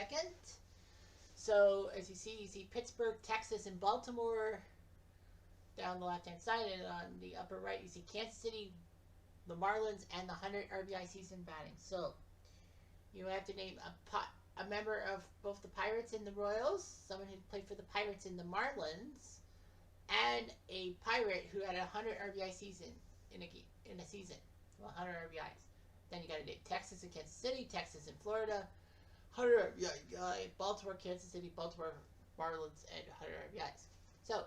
2nd. So as you see Pittsburgh, Texas, and Baltimore down the left-hand side, and on the upper right you see Kansas City, the Marlins, and the 100 RBI season batting. So you have to name a member of both the Pirates and the Royals, someone who played for the Pirates and the Marlins, and a Pirate who had a 100 RBI season in a season, 100 RBIs. Then you got to name Texas and Kansas City, Texas and Florida, 100 RBI, Baltimore, Kansas City, Baltimore, Marlins, and 100 RBIs. So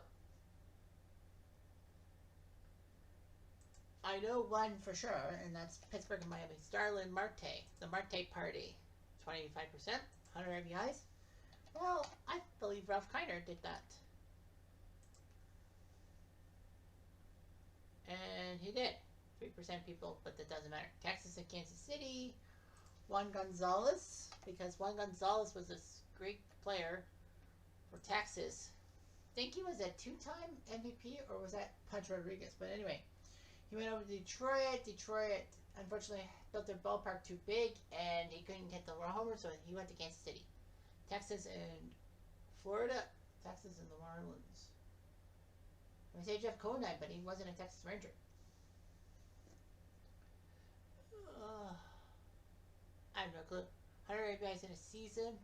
I know one for sure, and that's Pittsburgh and Miami. Starlin Marte, the Marte Party, 25%, 100 RBIs. Well, I believe Ralph Kiner did that. And he did. 3% people, but that doesn't matter. Texas and Kansas City, Juan Gonzalez, because Juan Gonzalez was this great player for Texas. I think he was a 2-time MVP, or was that Punch Rodriguez? But anyway, he went over to Detroit. Detroit, unfortunately, built their ballpark too big, and he couldn't get the homer, so he went to Kansas City. Texas and Florida. Texas and the Marlins. I say Jeff Conine, but he wasn't a Texas Ranger. I have no clue. 100 RBIs in a season.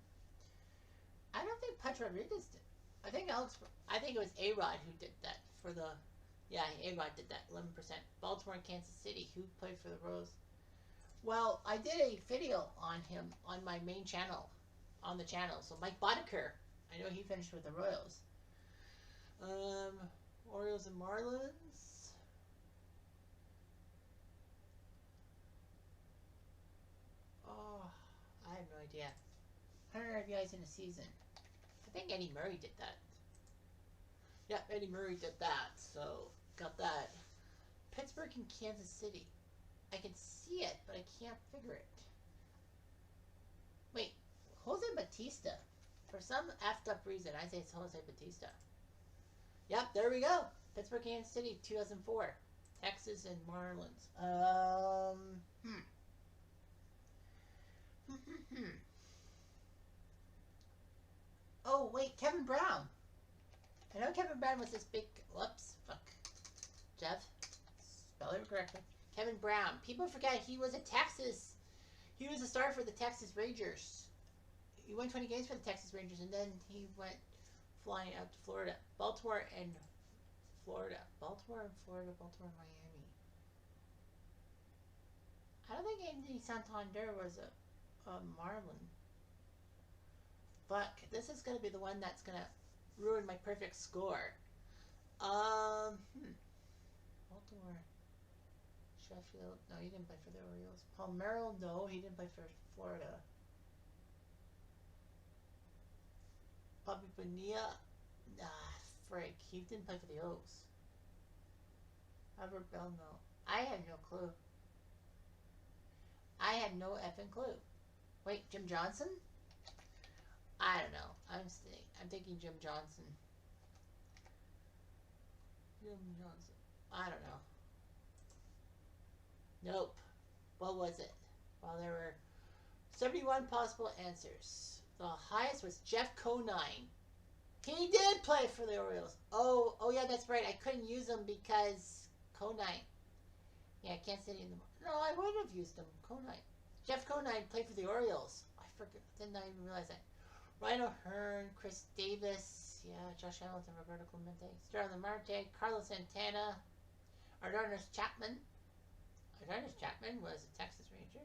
I don't think Punch Rodriguez did. I think it was A-Rod who did that for the. Yeah, A-Rod did that. 11%. Baltimore and Kansas City. Who played for the Royals? Well, I did a video on him on my main channel, on the channel. So Mike Boddicker, I know he finished with the Royals. Orioles and Marlins. Oh, I have no idea. 100 RBIs in a season. I think Eddie Murray did that. Yeah, Eddie Murray did that. So, got that. Pittsburgh and Kansas City. I can see it, but I can't figure it. Wait, Jose Batista. For some effed up reason, I say it's Jose Batista. Yep, there we go. Pittsburgh, Kansas City, 2004. Texas and Marlins. Oh, wait, Kevin Brown. I know Kevin Brown was this big... Whoops. Fuck. Jeff. Spell it correctly. Kevin Brown. People forget he was a Texas... He was a star for the Texas Rangers. He won 20 games for the Texas Rangers, and then he went flying out to Florida. Baltimore and Florida. Baltimore and Florida. Baltimore and Miami. I don't think Anthony Santander was a Marlin. Fuck. This is going to be the one that's going to ruin my perfect score. Baltimore. Sheffield. No, he didn't play for the Orioles. Palmeiro. No, he didn't play for Florida. Bobby Bonilla. Nah, frick. He didn't play for the Oaks. Albert Bell, no. I have no clue. I have no effing clue. Wait, Jim Johnson? I don't know. I'm thinking Jim Johnson. Jim Johnson. I don't know. Nope. What was it? Well, there were 71 possible answers. The highest was Jeff Conine. He did play for the Orioles. Oh yeah, that's right. I couldn't use him because Conine. Yeah, Kansas City in the... No, I would have used him. Conine. Jeff Conine played for the Orioles. I forget. Didn't I even realize that? Ryan O'Hearn, Chris Davis, yeah, Josh Hamilton, Roberto Clemente, Starlin Marte, Carlos Santana, Adonis Chapman. Adonis Chapman was a Texas Ranger.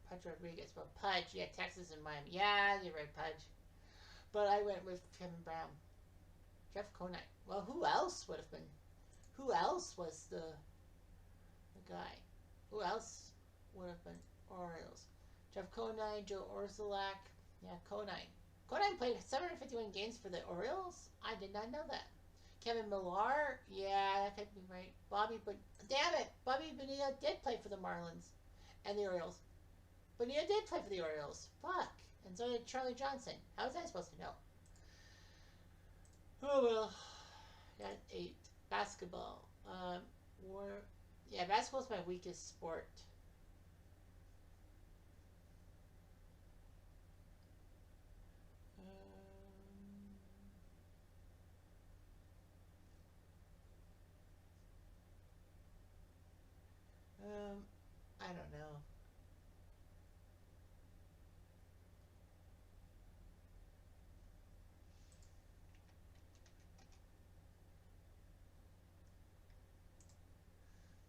Pudge Rodriguez. Well, Pudge, yeah, Texas and Miami. Yeah, you're right, Pudge. But I went with Kevin Brown. Jeff Conine. Well, who else would have been? Who else was the guy? Who else would have been Orioles? Jeff Conine, Joe Orsulak. Yeah, Conine. Conine played 751 games for the Orioles? I did not know that. Kevin Millar? Yeah, that could be right. Damn it! Bobby Bonilla did play for the Marlins and the Orioles. Bonilla did play for the Orioles. Fuck. And so did Charlie Johnson. How was I supposed to know? Oh well. Got 8. Basketball. Yeah, basketball's my weakest sport. I don't know.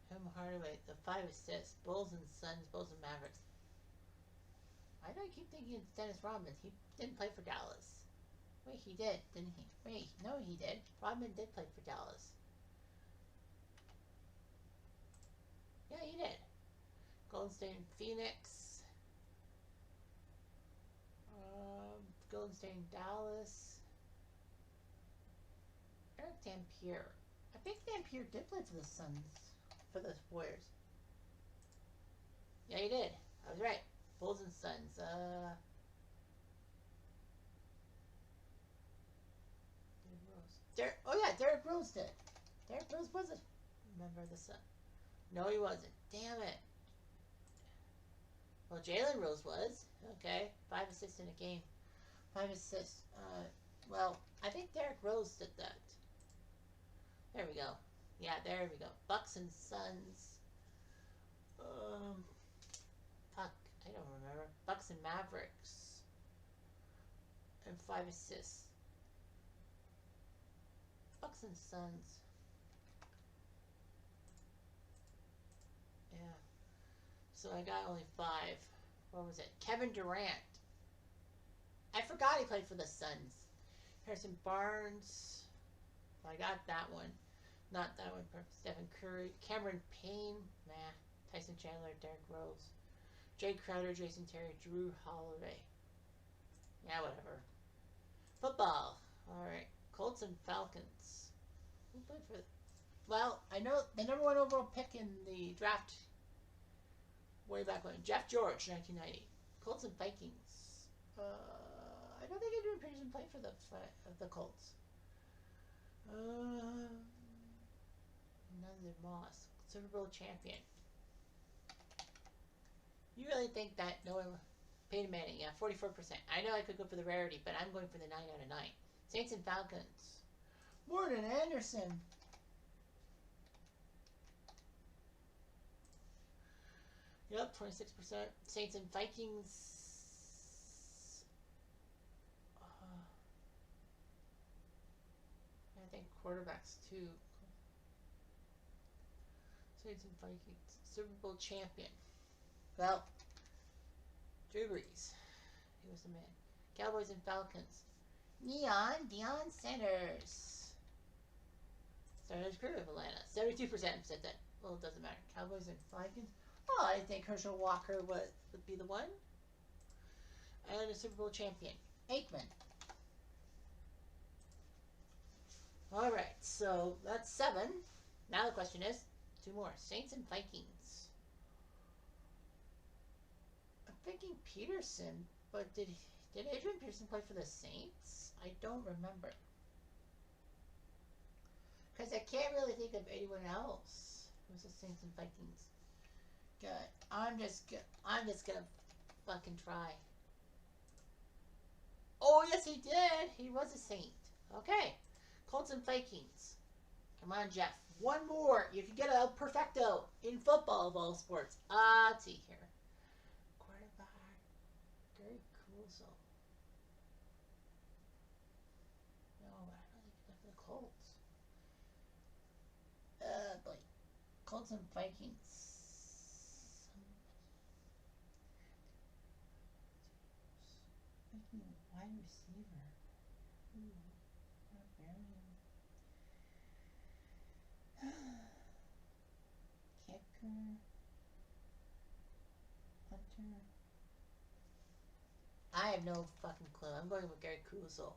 Tim Hardaway, the 5 assists. Bulls and Suns, Bulls and Mavericks. Why do I keep thinking it's Dennis Rodman? He didn't play for Dallas. Wait, he did, didn't he? Wait, no, he did. Rodman did play for Dallas. Yeah, he did. Golden State and Phoenix. Golden State and Dallas. Eric Dampier. I think Dampier did play for the Suns. For the Warriors. Yeah, he did. I was right. Bulls and Suns. Oh yeah, Derrick Rose did. Derrick Rose was a member of the Sun. No, he wasn't. Damn it. Well, Jalen Rose was. Okay, 5 assists in a game. 5 assists. Well, I think Derrick Rose did that. There we go. Yeah, there we go. Bucks and Suns. Fuck, I don't remember. Bucks and Mavericks. And 5 assists. Bucks and Suns. Yeah. So I got only 5. What was it? Kevin Durant. I forgot he played for the Suns. Harrison Barnes. I got that one. Not that one. Stephen Curry. Cameron Payne. Nah. Tyson Chandler. Derrick Rose. Jay Crowder. Jason Terry. Drew Holiday. Yeah, whatever. Football. Alright. Colts and Falcons. Who played for... Well, I know the #1 overall pick in the draft way back when. Jeff George, 1990. Colts and Vikings. I don't think Adrian Peterson played for the Colts. None Moss. Super Bowl champion. You really think that no one... Peyton Manning, yeah, 44%. I know I could go for the rarity, but I'm going for the 9 out of 9. Saints and Falcons. Morgan Anderson. Yep, 26%. Saints and Vikings. I think quarterbacks too. Saints and Vikings. Super Bowl champion. Well, Drew Brees. He was the man. Cowboys and Falcons. Deion Sanders. Started his career with Atlanta. 72% said that. Well, it doesn't matter. Cowboys and Vikings. Oh, I think Herschel Walker would be the one. And a Super Bowl champion. Aikman. Alright, so that's 7. Now the question is, 2 more. Saints and Vikings. I'm thinking Peterson, but did Adrian Peterson play for the Saints? I don't remember. Because I can't really think of anyone else who was the Saints and Vikings. Good. I'm just gonna fucking try. Oh, yes, he did. He was a Saint. Okay. Colts and Vikings. Come on, Jeff. 1 more. You can get a perfecto in football of all sports. Let's see here. Quarterback. Very cool. So. No, I don't think you got the Colts. Boy. Colts and Vikings. Wide receiver. Kicker. Hunter. I have no fucking clue. I'm going with Gary Kuzel.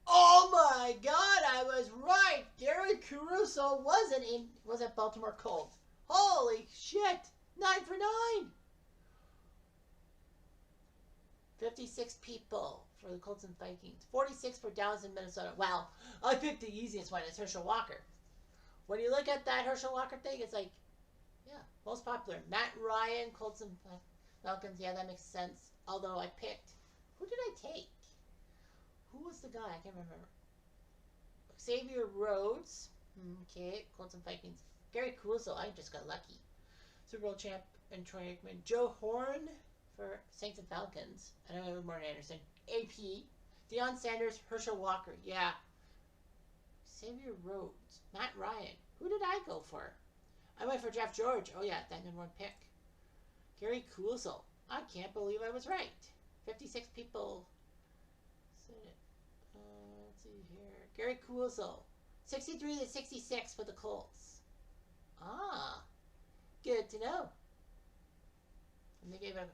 Oh my god, I was right! Gary Caruso was at Baltimore Colts. Holy shit! 9 for 9! 56 people for the Colts and Vikings. 46 for Dallas and Minnesota. Wow, I picked the easiest one. It's Herschel Walker. When you look at that Herschel Walker thing, it's like, yeah, most popular. Matt Ryan, Colts and Falcons. Yeah, that makes sense. Although I picked, who did I take? Who was the guy? I can't remember. Xavier Rhodes. Okay, Colts and Vikings. Gary Kuzel. I just got lucky. Super Bowl champ and Troy Aikman. Joe Horn for Saints and Falcons. I don't know Martin Anderson. AP. Deion Sanders, Herschel Walker. Yeah. Xavier Rhodes. Matt Ryan. Who did I go for? I went for Jeff George. Oh, yeah, that #1 pick. Gary Kuzel. I can't believe I was right. 56 people said it. Let's see here. Gary Kuzel. 63-66 for the Colts. Ah. Good to know. And they gave a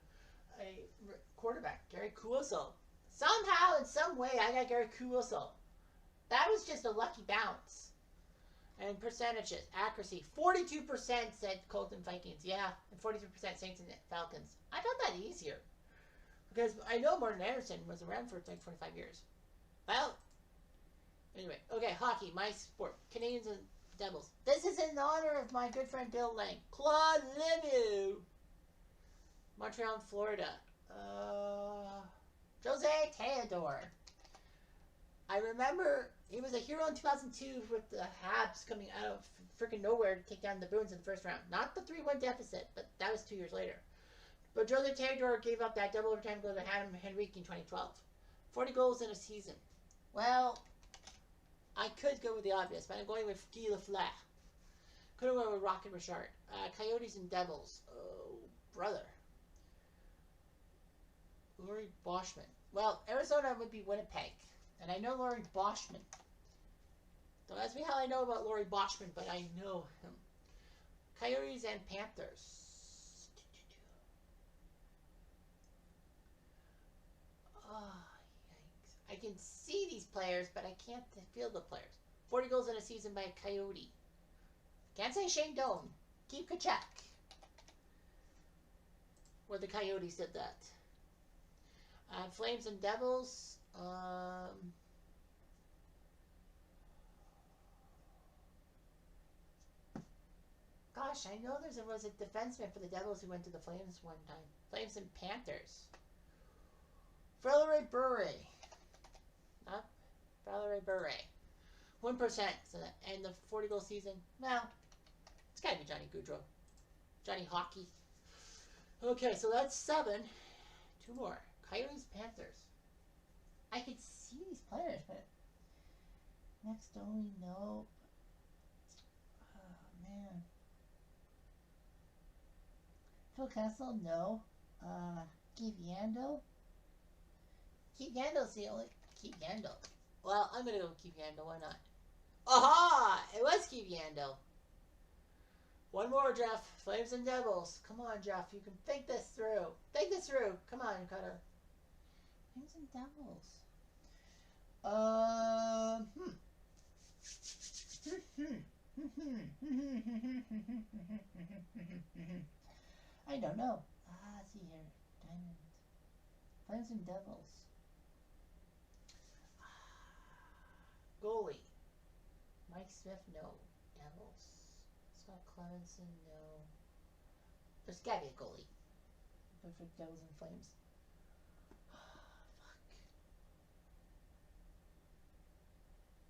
quarterback, Gary Kuzel. Somehow, in some way, I got Gary Kuzel. That was just a lucky bounce. And percentages, accuracy, 42% said Colts and Vikings. Yeah, and 43% Saints and Falcons. I got that easier. Because I know Martin Anderson was around for like 25 years. Well, anyway. Okay, hockey, my sport. Canadians and Devils. This is in honor of my good friend Bill Lang. Claude Lemieux. Montreal, Florida. Jose Theodore. I remember he was a hero in 2002 with the Habs coming out of freaking nowhere to take down the Bruins in the first round. Not the 3-1 deficit, but that was 2 years later. But Jose Theodore gave up that double overtime goal to Adam Henrique in 2012. 40 goals in a season. Well, I could go with the obvious, but I'm going with Guy Lafleur. Could have gone with Rocket Richard. Coyotes and Devils. Oh, brother. Laurie Boschman. Well, Arizona would be Winnipeg. And I know Laurie Boschman. Don't ask me how I know about Laurie Boschman, but I know him. Coyotes and Panthers. Oh, yikes. I can see these players, but I can't feel the players. 40 goals in a season by a Coyote. Can't say Shane Doan. Keep Kachuk. Where the Coyotes did that. Flames and Devils. Gosh, I know there was a defenseman for the Devils who went to the Flames one time. Flames and Panthers. Valerie Bure. Not Valerie Bure. 1%. So that, and the 40-goal season. Well, it's got to be Johnny Gaudreau. Johnny Hockey. Okay, so that's 7. 2 more. Coyotes, Panthers. I could see these players, but next only nope. Oh man. Phil Kessel, no. Keith Yandel. Keith Yandel's the only Keith Yandel. Well, I'm gonna go with Keith Yandel, why not? Aha! It was Keith Yandel. One more, Jeff. Flames and Devils. Come on, Jeff. You can think this through. Think this through. Come on, Cutter. Flames and Devils. I don't know. Let's see here. Diamonds. Flames and Devils. Goalie. Mike Smith, no. Devils. Scott Clemenson, no. There's gotta be a goalie. But for Devils and Flames. Fuck.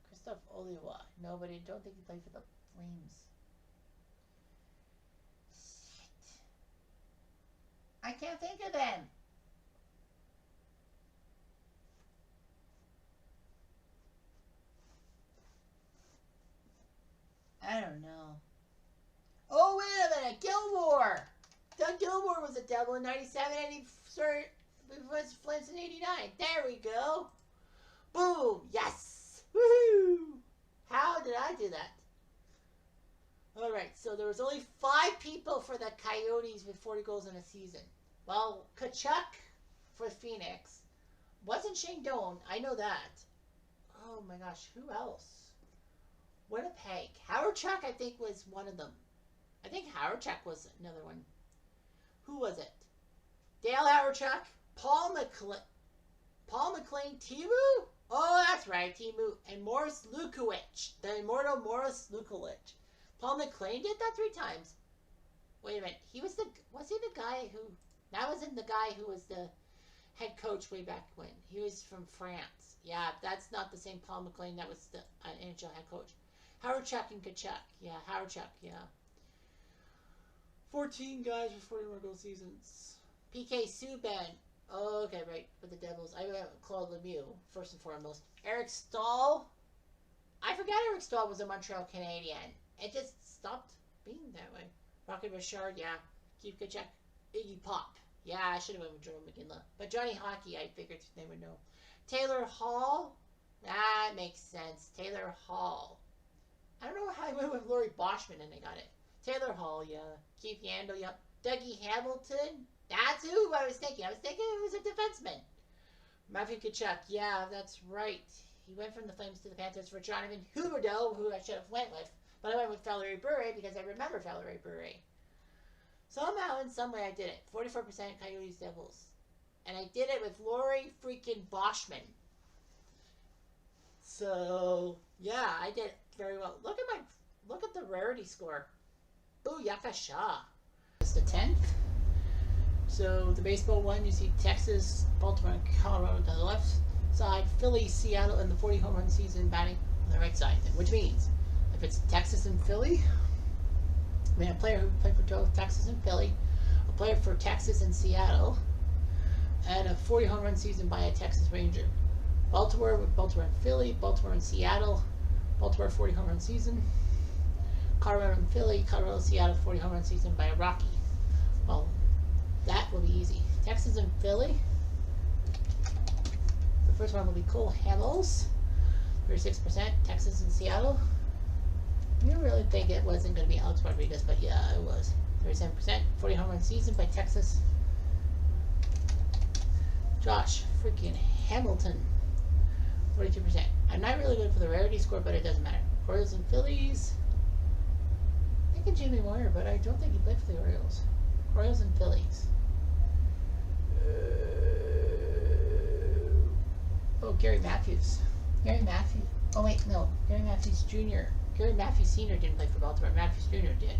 Christophe Oliwa. No, but I don't think he played for the Flames. Shit. I can't think of them. I don't know. Oh, wait a minute. Gilmore. Doug Gilmore was a Devil in 97 and he was Flames in 89. There we go. Boom. Yes. Woohoo. How did I do that? All right. So there was only 5 people for the Coyotes with 40 goals in a season. Well, Kachuk for Phoenix. Wasn't Shane Doan. I know that. Oh, my gosh. Who else? Winnipeg. Howard Chuck, I think, was one of them. I think Howard Chuck was another one. Who was it? Dale Howard Chuck, Paul McLean, Timu? Oh, that's right, Timu. And Morris Lukowicz, the immortal Morris Lukowicz. Paul McLean did that 3 times. Wait a minute. Was he the guy who, that wasn't the guy who was the head coach way back when. He was from France. Yeah, that's not the same Paul McLean that was the NHL head coach. Howard Chuck and Kachuk. Yeah, Howard Chuck, yeah. 14 guys with 41 goal seasons. PK Subban. Oh, okay, right. With the Devils. I went with Claude Lemieux, first and foremost. Eric Stahl. I forgot Eric Stahl was a Montreal Canadian. It just stopped being that way. Rocket Richard, yeah. Keith Kachuk. Iggy Pop. Yeah, I should have went with Joe McGinley. But Johnny Hockey, I figured they would know. Taylor Hall. That makes sense. Taylor Hall. I don't know how I went with Laurie Boschman and I got it. Taylor Hall, yeah. Keith Yandel, yep. Dougie Hamilton. That's who I was thinking. I was thinking it was a defenseman. Matthew Tkachuk, yeah, that's right. He went from the Flames to the Panthers for Jonathan Huberdeau, who I should have went with. But I went with Valerie Bure because I remember Valerie Bure. Somehow, in some way, I did it. 44% Coyotes Devils. And I did it with Laurie freaking Boschman. So, yeah, I did very well. Look at the rarity score. Booyaka Shah. It's the 10th. So, the baseball one, you see Texas, Baltimore, and Colorado on the left side. Philly, Seattle, and the 40 home run season batting on the right side. Which means, if it's Texas and Philly, we have a player who played for both Texas and Philly, a player for Texas and Seattle, and a 40 home run season by a Texas Ranger. Baltimore with Baltimore and Philly, Baltimore and Seattle, Baltimore 40 home run season. Colorado and Philly, Colorado, Seattle 40 home run season by a Rocky. Well, that will be easy. Texas and Philly. The first one will be Cole Hamels, 36%. Texas and Seattle. You really think it wasn't going to be Alex Rodriguez, but yeah, it was. 37%. 40 home run season by Texas. Josh freaking Hamilton, 42%. I'm not really good for the rarity score, but it doesn't matter. Orioles and Phillies. I think of Jamie Moyer, but I don't think he played for the Orioles. Orioles and Phillies. Oh, Gary Matthews. Gary Matthews. Oh, wait, no. Gary Matthews Jr. Gary Matthews Sr. didn't play for Baltimore. Matthews Jr. did.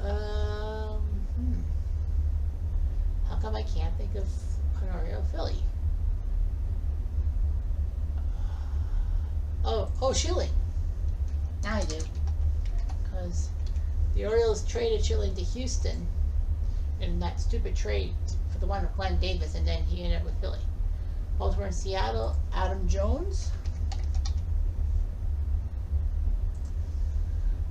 How come I can't think of an Oriole Philly? Oh, Schilling. Now I do. Because the Orioles traded Schilling to Houston in that stupid trade for the one with Glenn Davis, and then he ended up with Philly. Baltimore and Seattle, Adam Jones.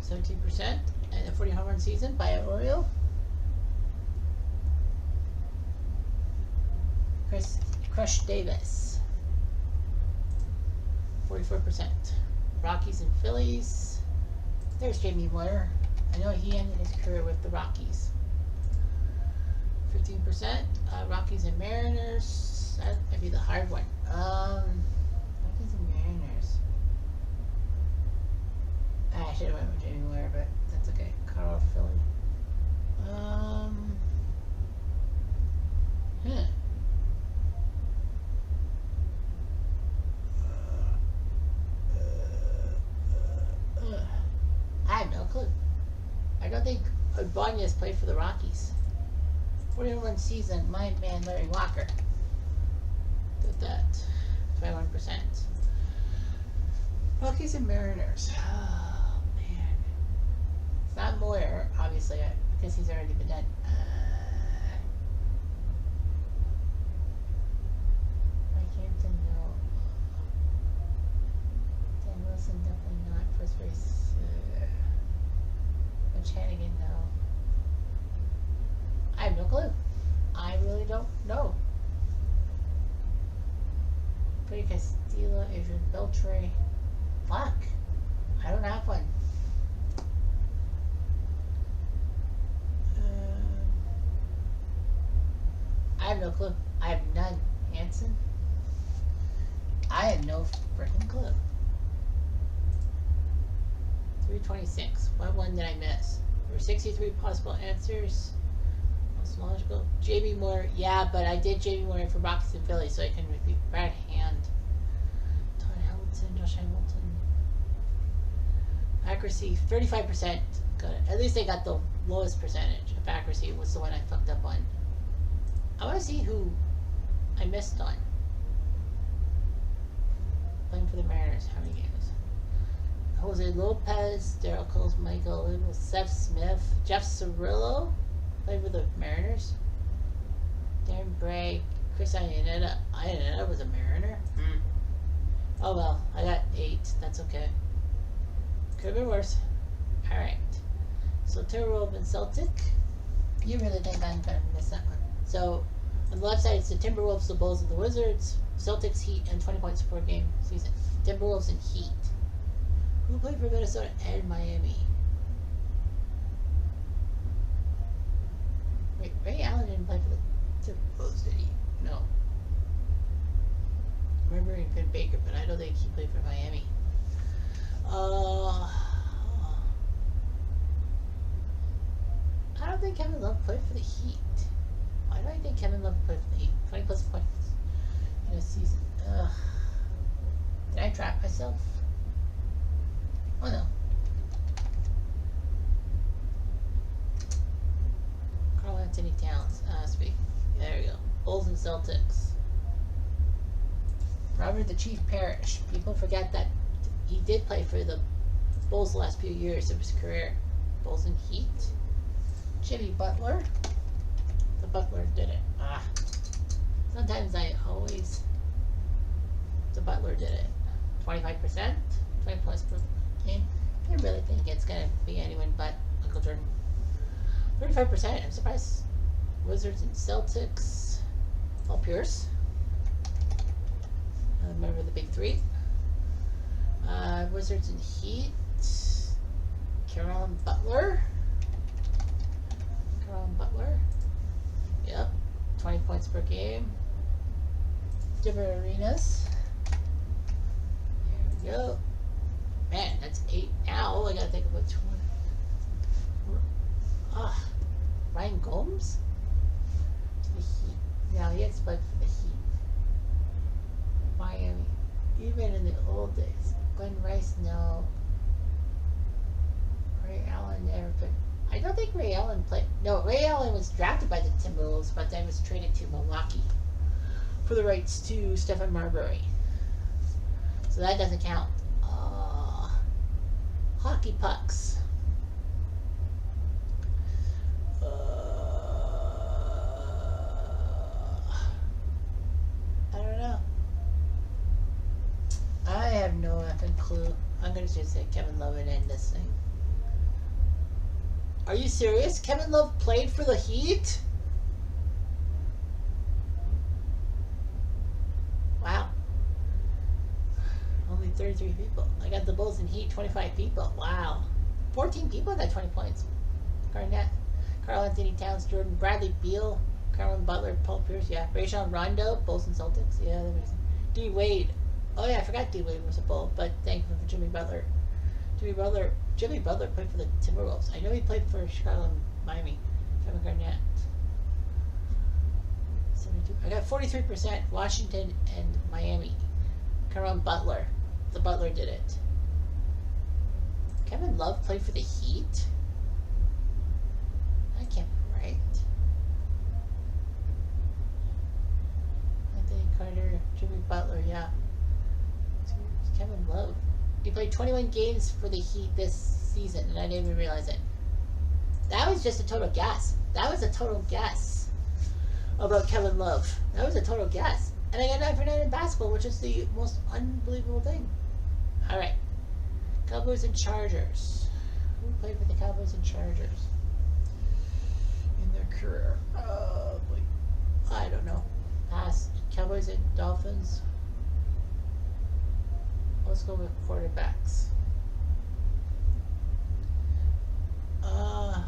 17%. And a 40 home run season by an Oriole. Crush Davis. 44%. Rockies and Phillies. There's Jamie Moyer. I know he ended his career with the Rockies. 15%. Rockies and Mariners. That might be the hard one. Rockies and Mariners. I should have went with Jamie Moyer, but that's okay. Colorado, Philly. I have no clue. I don't think Ibanez played for the Rockies. 41 season, my man Larry Walker did that. 21%. Rockies and Mariners. Oh man, it's not Moyer, obviously, because he's already been done. Mike Hampton, no. Dan Wilson, definitely not. First base. Hannigan, no. I have no clue. I really don't know. Freddie Castillo, Adrian Beltre. Fuck. I don't have one. I have no clue. I have none. Hanson? I have no freaking clue. 326. What one did I miss? There were 63 possible answers. Most logical. Jamie Moore. Yeah, but I did Jamie Moore for Rockies and Philly, so I can repeat. Brad Hand. Todd Hamilton. Josh Hamilton. Accuracy. 35%. Got it. At least I got the lowest percentage of accuracy. Was the one I fucked up on. I want to see who I missed on. Playing for the Mariners. How many games? Jose Lopez, Daryl Coles, Michael Little, Seth Smith, Jeff Cirillo, played for the Mariners. Darren Bragg, Chris Iannetta. Iannetta was a Mariner. Oh well, I got 8. That's okay. Could have been worse. Alright. So Timberwolves and Celtic. You really think I'm going to miss that one. So on the left side it's the Timberwolves, the Bulls, and the Wizards. Celtics, Heat, and 20 points per game season. Timberwolves and Heat. Who played for Minnesota and Miami? Wait, Ray Allen didn't play for the Timberwolves, did he? No. I remember Finn Baker, but I don't think he played for Miami. I don't think Kevin Love played for the Heat. Why do I think Kevin Love played for the Heat? 20 plus points in a season. Did I trap myself? Oh no. Karl Anthony Towns. There we go. Bulls and Celtics. Robert the Chief Parrish. People forget that he did play for the Bulls the last few years of his career. Bulls and Heat. Jimmy Butler. The Butler did it. Sometimes the Butler did it. 25%. 20 plus per game. I really think it's going to be anyone but Uncle Jordan. 35%. I'm surprised. Wizards and Celtics. Paul Pierce. Remember the big 3. Wizards and Heat. Caron Butler. Yep. 20 points per game. Diver Arenas. There we go. Man, that's 8 now. I gotta think of which one. Ryan Gomes? The Heat. No, he has played for the Heat. Miami. Even in the old days. Glenn Rice, no. Ray Allen never played. I don't think Ray Allen played. No, Ray Allen was drafted by the Timberwolves, but then was traded to Milwaukee for the rights to Stephen Marbury. So that doesn't count. Hockey pucks. I don't know. I have no effing clue. I'm gonna just say Kevin Love and end this thing. Are you serious? Kevin Love played for the Heat? Wow. Only 33 people. I got the Bulls and Heat, 25 people. Wow. 14 people got 20 points. Garnett, Karl Anthony Towns, Jordan Bradley, Beal, Caron Butler, Paul Pierce, yeah. Rajon Rondo, Bulls and Celtics, yeah, that makes sense. D. Wade. Oh yeah, I forgot D. Wade was a Bull, but thank you for Jimmy Butler. Jimmy Butler played for the Timberwolves. I know he played for Chicago and Miami. Kevin Garnett. 72. I got 43%. Washington and Miami. Caron Butler. The Butler did it. Kevin Love played for the Heat? That can't be right. Anthony Carter, Jimmy Butler, yeah. Kevin Love. He played 21 games for the Heat this season, and I didn't even realize it. That was just a total guess. That was a total guess about Kevin Love. That was a total guess. And I got 9 for 9 in basketball, which is the most unbelievable thing. Alright. Cowboys and Chargers. Who played for the Cowboys and Chargers in their career? Oh, boy. I don't know. Pass. Cowboys and Dolphins. Let's go with quarterbacks. I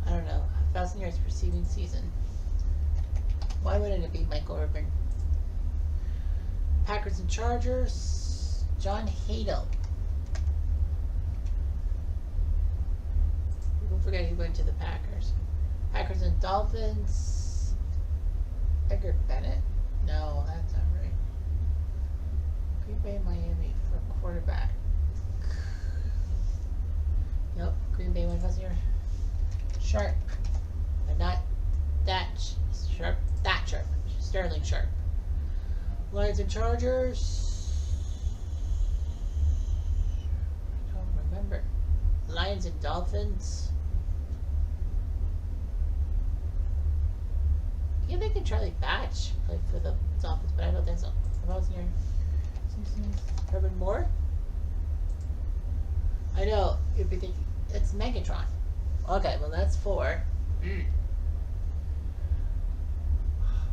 don't know. 1,000 yards receiving season. Why wouldn't it be Michael Irvin? Packers and Chargers. John Hadel. People forget he went to the Packers. Packers and Dolphins. Edgar Bennett? No, that's not right. Green Bay, Miami for quarterback. Nope, Green Bay 1,000 yards. Sharp. But not that sharp. That sharp. Sterling Sharp. Lions and Chargers. I don't remember. Lions and Dolphins. Yeah, they could Charlie Batch play for the Dolphins, but I don't think so. If I was near Urban Moore. I know, you'd be thinking, it's Megatron. Okay, well that's 4.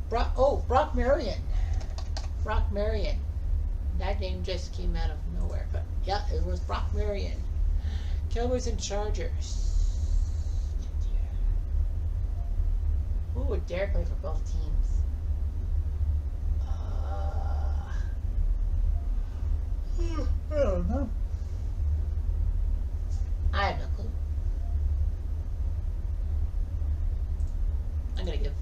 Brock Marion. Brock Marion. That name just came out of nowhere, but yeah, it was Brock Marion. Cowboys and Chargers. Who would dare play for both teams? I don't know. I have no clue. I'm gonna give.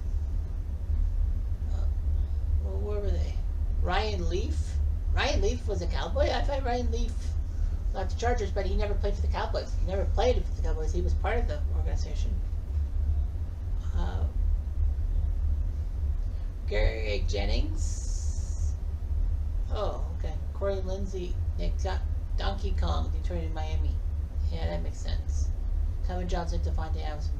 Well, where were they? Ryan Leaf. Ryan Leaf was a Cowboy. I thought Ryan Leaf left the Chargers, but he never played for the Cowboys. He never played for the Cowboys. He was part of the organization. Greg Jennings. Oh, okay. Corey Lindsey. Nick Donkey Kong. Detroit and Miami. Yeah, that makes sense. Kevin Johnson, Devontae Adams,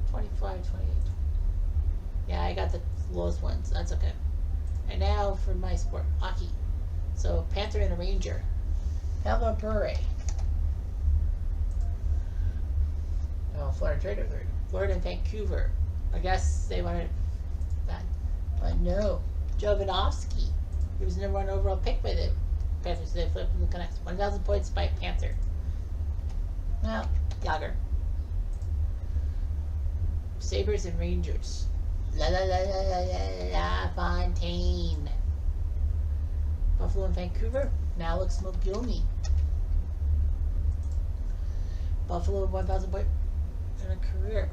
25, 28. Yeah, I got the lowest ones. That's okay. And now for my sport, hockey. So, Panther and a Ranger. Pablo Bure. Oh, Florida Trader third. Florida and Vancouver. I guess they wanted that. But no. Jovanovski. He was the #1 overall pick by the Panthers. They flipped him the Canucks. 1,000 points by Panther. Well, Yager. Sabres and Rangers. La la la la la la la Fontaine. Buffalo and Vancouver. Alex Mogilny. Buffalo 1,000 point in a career.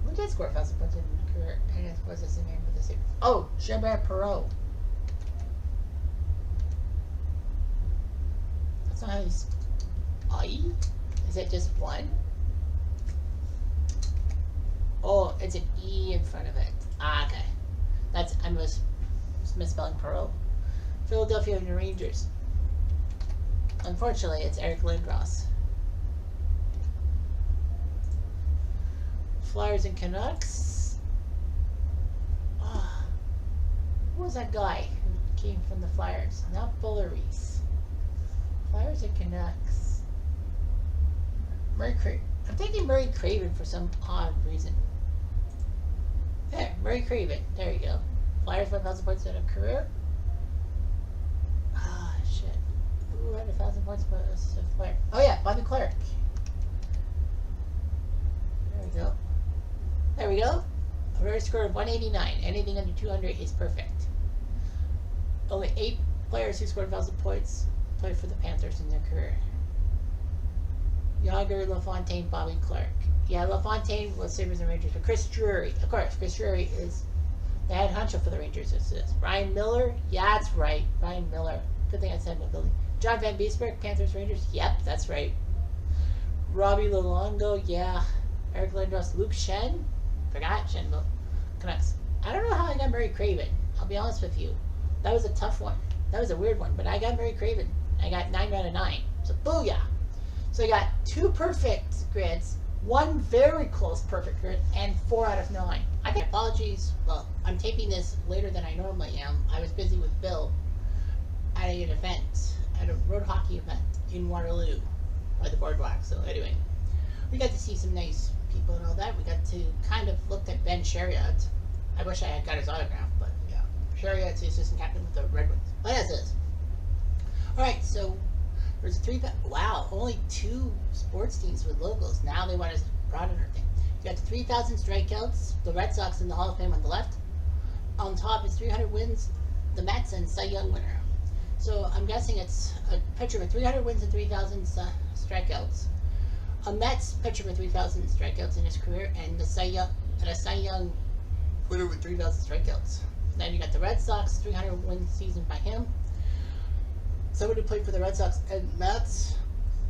Who did score 1,000 points in a career? I guess was the same name with the Sabres. Oh, Gilbert Perreault. That's not how you spell. Is it just one? Oh, it's an E in front of it. Ah, okay. That's I was misspelling Perreault. Philadelphia and the Rangers. Unfortunately, it's Eric Lindros. Flyers and Canucks. Who was that guy who came from the Flyers? Not Bulleries. Flyers and Canucks. Murray Craven. I'm thinking Murray Craven for some odd reason. There, Murray Craven. There you go. Flyers 1,000 points in a career. Ah, shit. Who had 1,000 points but a Flyer? Oh yeah, Bobby Clark. There we go. There we go. A rare score of 189. Anything under 200 is perfect. Only 8 players who scored 1,000 points played for the Panthers in their career. Yager, LaFontaine, Bobby Clark. Yeah, LaFontaine was Sabres and Rangers. But Chris Drury, of course, Chris Drury is the head honcho for the Rangers. It's this. Ryan Miller, yeah, that's right. Ryan Miller. Good thing I said mobility. John Van Beesbrook, Panthers, Rangers. Yep, that's right. Robbie Lalongo, yeah. Eric Lindros, Luke Shen. Forgot Shenville. Canucks. I don't know how I got Murray Craven. I'll be honest with you. That was a tough one. That was a weird one, but I got Murray Craven. I got 9 out of 9. So booyah. So I got 2 perfect grids, 1 very close perfect grid, and 4 out of 9. I get apologies. Well, I'm taping this later than I normally am. I was busy with Bill at an event, at a road hockey event in Waterloo by the boardwalk. So anyway, we got to see some nice people and all that. We got to kind of look at Ben Chariot. I wish I had got his autograph, but yeah. Chariot's the assistant captain with the Red Wings. But as is. Alright, so there's 3. Wow, only 2 sports teams with logos. Now they want to broaden our thing. You got the 3,000 strikeouts, the Red Sox in the Hall of Fame on the left. On top is 300 wins, the Mets and Cy Young winner. So I'm guessing it's a pitcher with 300 wins and 3,000 strikeouts. A Mets pitcher with 3,000 strikeouts in his career, and a Cy Young winner with 3,000 strikeouts. Then you got the Red Sox, 300 win season by him. Somebody who played for the Red Sox and Mets,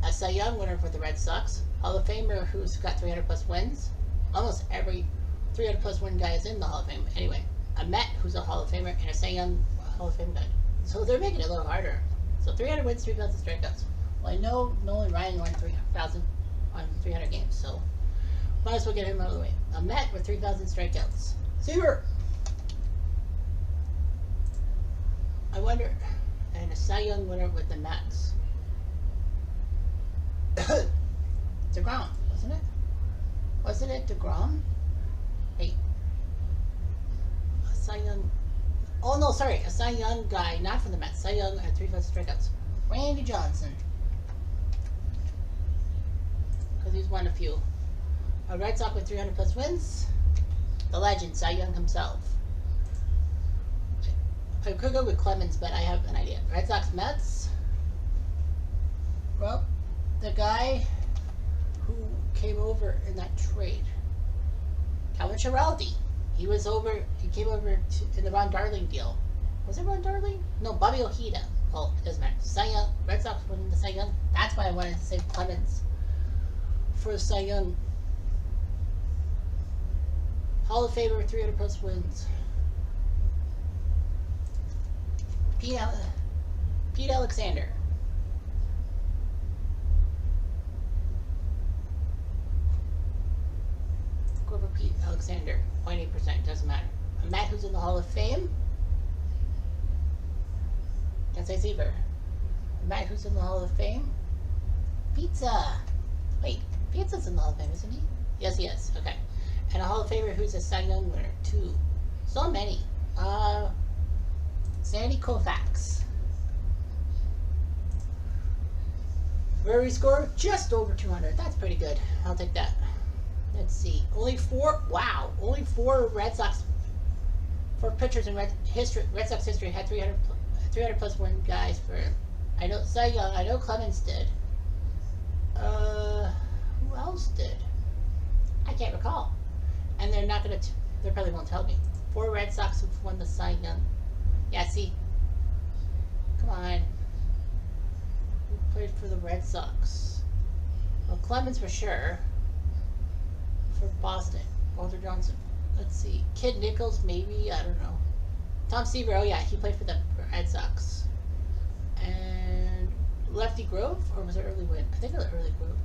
A Cy Young winner for the Red Sox. Hall of Famer who's got 300 plus wins. Almost every 300 plus win guy is in the Hall of Fame. Anyway, a Met who's a Hall of Famer and a Cy Young Hall of Fame guy. So they're making it a little harder. So 300 wins, 3,000 strikeouts. Well, I know Nolan Ryan won 3,000 on 300 games, so might as well get him out of the way. A Met with 3,000 strikeouts. Seaver. I wonder, and a Cy Young winner with the Mets. DeGrom, wasn't it? Wasn't it DeGrom? Wait. A Cy Young. Oh no, sorry, a Cy Young guy, not from the Mets. Cy Young had 3,000 strikeouts. Randy Johnson. Because he's won a few. A Red Sox with 300 plus wins. The legend, Cy Young himself. I could go with Clemens, but I have an idea. Red Sox, Mets. Well, the guy who came over in that trade, Calvin Schiraldi. He was over. He came over in the Ron Darling deal. Was it Ron Darling? No, Bobby Ojeda. Oh, it doesn't matter. Cy Young. Red Sox winning the Cy Young. That's why I wanted to say Clemens for Cy Young. Hall of Famer, 300 plus wins. Pete Alexander. Go over Pete Alexander. 0.8%. Doesn't matter. A Matt who's in the Hall of Fame. Can't say Seaver. A Matt who's in the Hall of Fame. Pizza. Wait, Pizza's in the Hall of Fame, isn't he? Yes, he is. Okay. And a Hall of Famer who's a Cy Young winner, too. So many. Sandy Koufax. Where we score just over 200. That's pretty good. I'll take that. Let's see. Only 4. Wow. Only 4 Red Sox. 4 pitchers in Red Sox history had 300 plus win guys for. I know Cy Young. I know Clemens did. Who else did? I can't recall. And they're not gonna. They probably won't tell me. 4 Red Sox have won the Cy Young. Yeah, see. Come on. Who played for the Red Sox? Well, Clemens for sure. For Boston. Walter Johnson. Let's see. Kid Nichols, maybe. I don't know. Tom Seaver. Oh, yeah. He played for the Red Sox. And Lefty Grove? Or was it Early Win? I think it was Early Grove.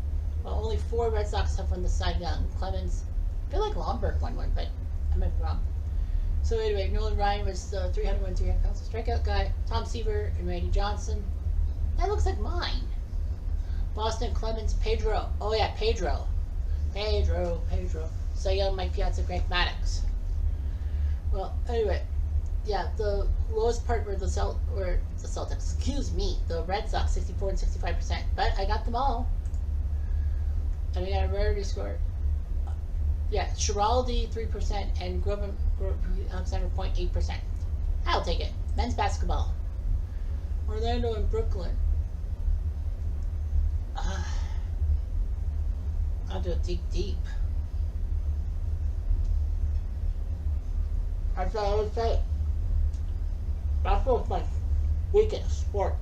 Well, only 4 Red Sox have won the Cy Young. Clemens. I feel like Lomberg won one, but I might be wrong. So anyway, Nolan Ryan was the 300 strikeout guy. Tom Seaver and Randy Johnson. That looks like mine. Boston, Clemens, Pedro. Oh yeah, Pedro. Cy Young, Mike Piazza, Greg Maddux. Well, anyway, yeah, the lowest part were the Celtics. Excuse me, the Red Sox, 64 and 65%. But I got them all. And I got a rarity score. Yeah, Schiraldi 3% and Grover Alexander 0.8%. I'll take it. Men's basketball. Orlando and Brooklyn. I'll do it deep. That's what I would say. Basketball is my weakest sport.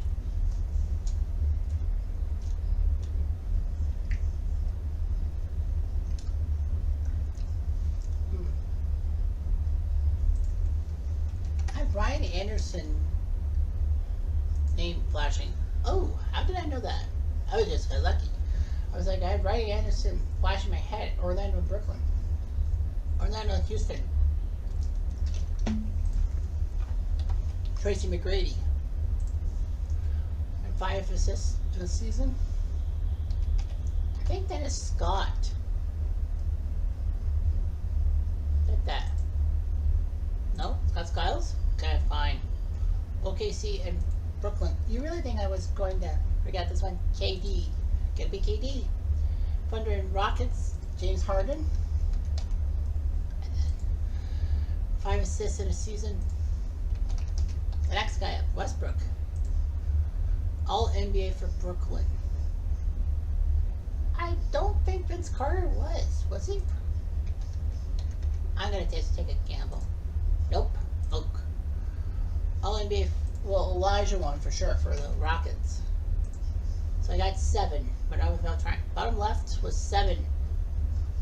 Brian Anderson name flashing. Oh, how did I know that? I was just lucky. I was like, I had Brian Anderson flashing my head. Orlando, Brooklyn. Orlando, Houston. Tracy McGrady. And 5 assists in a season. I think that is Scott. Like that. No? Scott Skiles? Okay, fine. OKC and Brooklyn. You really think I was going to forget this one? KD. Gonna be KD. Thunder and Rockets. James Harden. And then 5 assists in a season. The next guy up, Westbrook. All NBA for Brooklyn. I don't think Vince Carter was he? I'm gonna just take a gamble. Nope. Oak. All NBA. Well, Elijah won for sure for the Rockets. So I got 7, but I was about trying. Bottom left was 7.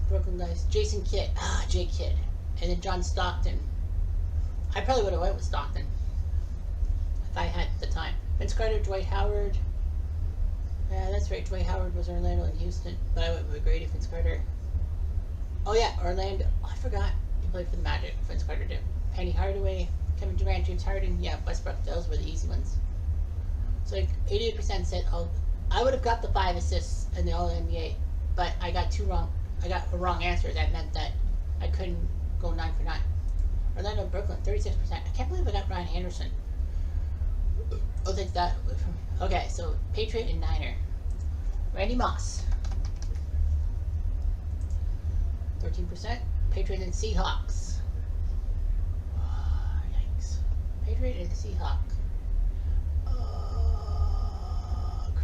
Brooklyn guys. Jason Kidd. Jay Kidd. And then John Stockton. I probably would have went with Stockton if I had the time. Vince Carter, Dwight Howard. Yeah, that's right. Dwight Howard was Orlando and Houston, but I went with McGrady, Vince Carter. Oh yeah, Orlando. Oh, I forgot. He played for the Magic. Vince Carter did. Penny Hardaway, Kevin Durant, James Harden. Yeah, Westbrook. Those were the easy ones. So like 88% said, oh, I would have got the 5 assists in the All NBA, but I got 2 wrong. I got a wrong answer. That meant that I couldn't go 9 for 9. Orlando, Brooklyn, 36%. I can't believe I got Ryan Anderson. Oh, think that. Okay, so Patriot and Niner. Randy Moss, 13%. Patriot and Seahawks. Oh, yikes. Patriot and Seahawk.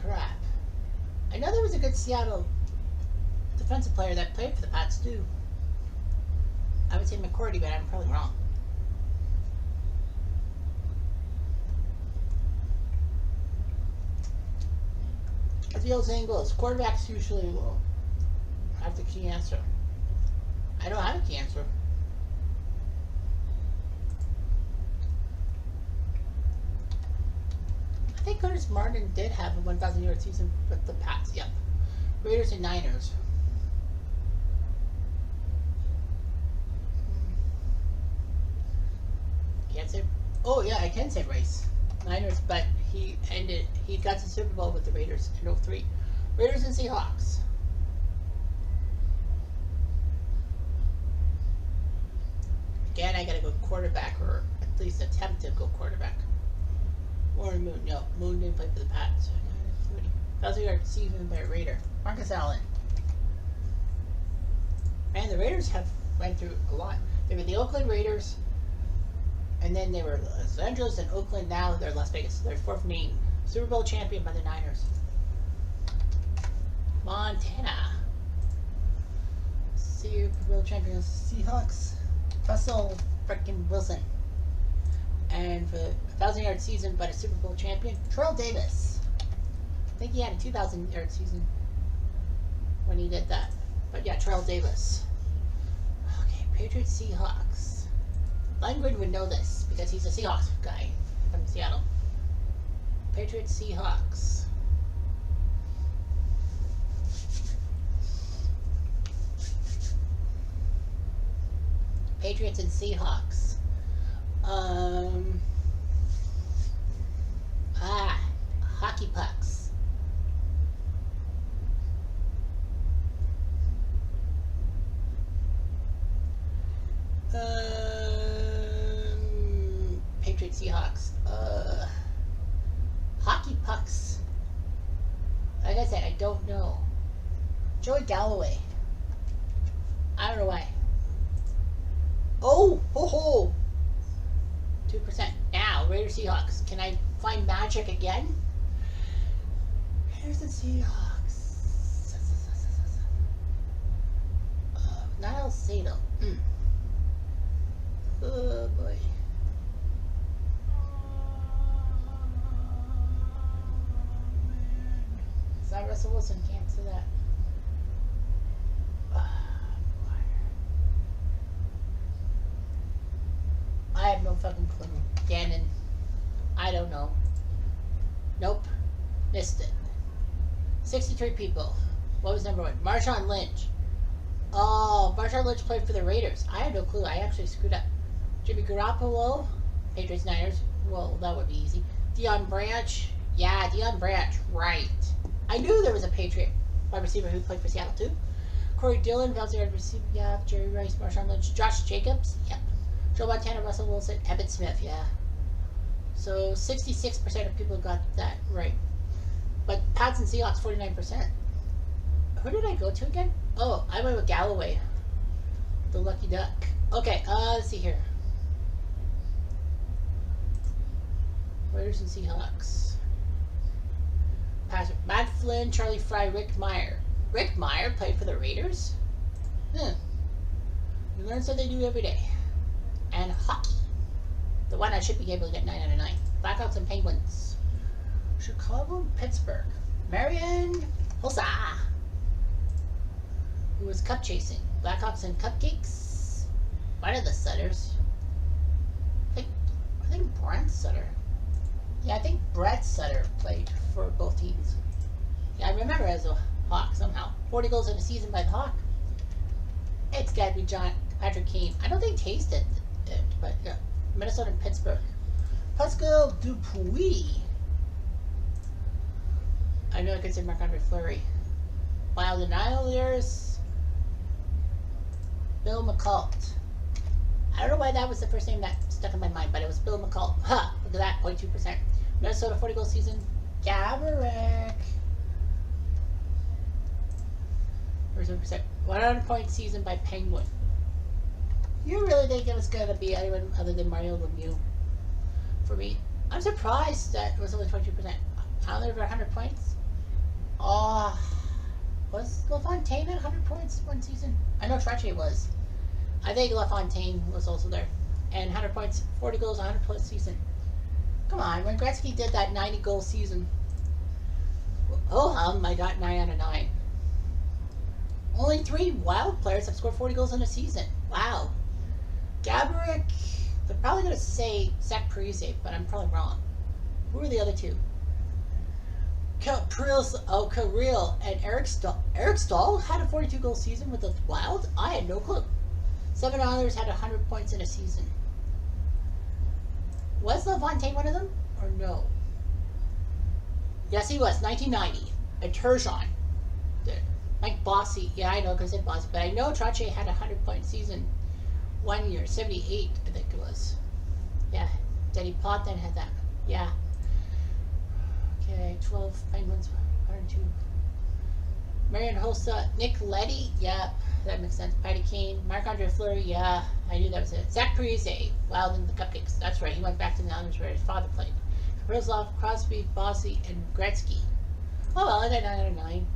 Crap. I know there was a good Seattle defensive player that played for the Pats too. I would say McCourty, but I'm probably wrong. As the old saying goes, quarterbacks usually will have the key answer. I don't have a key answer. I think Curtis Martin did have a 1,000-yard season with the Pats. Yep. Raiders and Niners. Can't say. Oh yeah, I can say Rice. Niners, but he got to the Super Bowl with the Raiders in 03. Raiders and Seahawks. Again, I gotta go quarterback, or at least attempt to go quarterback. Warren Moon. No, Moon didn't play for the Pats. 1,000-yard season by a Raider. Marcus Allen. Man, the Raiders have went through a lot. They were the Oakland Raiders, and then they were Los Angeles and Oakland. Now they're Las Vegas. They're 4th name. Super Bowl champion by the Niners. Montana. Super Bowl champions Seahawks. Russell frickin' Wilson. And for the 1,000-yard season, but a Super Bowl champion, Terrell Davis. I think he had a 2,000-yard season when he did that. But yeah, Terrell Davis. Okay, Patriots, Seahawks. Langford would know this because he's a Seahawks guy from Seattle. Patriots, Seahawks. Patriots and Seahawks. Hockey pucks. Patriots, Seahawks. Hockey pucks. Like I said, I don't know. Joey Galloway. I don't know why. Oh, ho ho. 2%. Now, Raiders, Seahawks. Can I find magic again? Here's the Seahawks. Niall Sato. Oh boy. It's not Russell Wilson. Can't say that. I have no fucking clue. Gannon. I don't know. Nope. Missed it. 63 people. What was number 1? Marshawn Lynch. Oh, Marshawn Lynch played for the Raiders. I had no clue. I actually screwed up. Jimmy Garoppolo. Patriots, Niners. Well, that would be easy. Deion Branch. Yeah, Deion Branch. Right. I knew there was a Patriot wide receiver who played for Seattle too. Corey Dillon. Valdez receiver. Yeah. Jerry Rice. Marshawn Lynch. Josh Jacobs. Yep. Joe Montana, Russell Wilson, Emmitt Smith, yeah. So 66% of people got that right. But Pats and Seahawks, 49%. Who did I go to again? Oh, I went with Galloway. The lucky duck. Okay, let's see here. Raiders and Seahawks. Passer. Matt Flynn, Charlie Fry, Rick Meyer. Rick Meyer played for the Raiders? You learn something new every day. And hockey. The one I should be able to get 9 out of 9. Blackhawks and Penguins. Chicago and Pittsburgh. Marian Hossa, who was cup chasing. Blackhawks and Cupcakes. One of the Sutters. I think Brent Sutter. Yeah, I think Brett Sutter played for both teams. Yeah, I remember as a Hawk somehow. 40 goals in a season by the Hawk. It's got to be Patrick Kane. I don't think tasted it, but yeah. Minnesota and Pittsburgh. Pascal Dupuis. I know I could say Marc-Andre Fleury. Wild and Islanders. Bill McCult. I don't know why that was the first name that stuck in my mind, but it was Bill McCult. Ha! Look at that, 0.2%. Minnesota 40 goal season. Gaborik. 37%. 100 point season by Penguin. You really think it was going to be anyone other than Mario Lemieux? For me, I'm surprised that it was only 22%. Islander over 100 points. Oh, was LaFontaine at 100 points one season? I know Trottier was. I think LaFontaine was also there. And 100 points, 40 goals, 100 plus season. Come on, when Gretzky did that 90 goal season, I got 9 out of 9. Only 3 Wild players have scored 40 goals in a season. Wow. Gaborik, they're probably going to say Zach Parise, but I'm probably wrong. Who are the other two? Kirill and Eric Stahl. Eric Stahl had a 42 goal season with the Wild? I had no clue. 7 others had 100 points in a season. Was LaFontaine one of them? Or no? Yes, he was. 1990. And Turgeon. Mike Bossy. Yeah, I know because I said Bossy. But I know Trottier had a 100-point season one year. 78, I think it was. Yeah. Denny Potvin had that. Yeah. Okay, 12 Penguins, 102. Marian Hossa, Nick Leddy. Yeah, that makes sense. Patty Kane. Marc-Andre Fleury. Yeah, I knew that was it. Zach Parise. Wild and the Cupcakes. That's right. He went back to the Islanders where his father played. Kaprizov, Crosby, Bossy, and Gretzky. Oh well, I got 9 out of 9.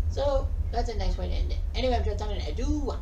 So, that's a nice way to end it. Anyway, I'm just done an adieu.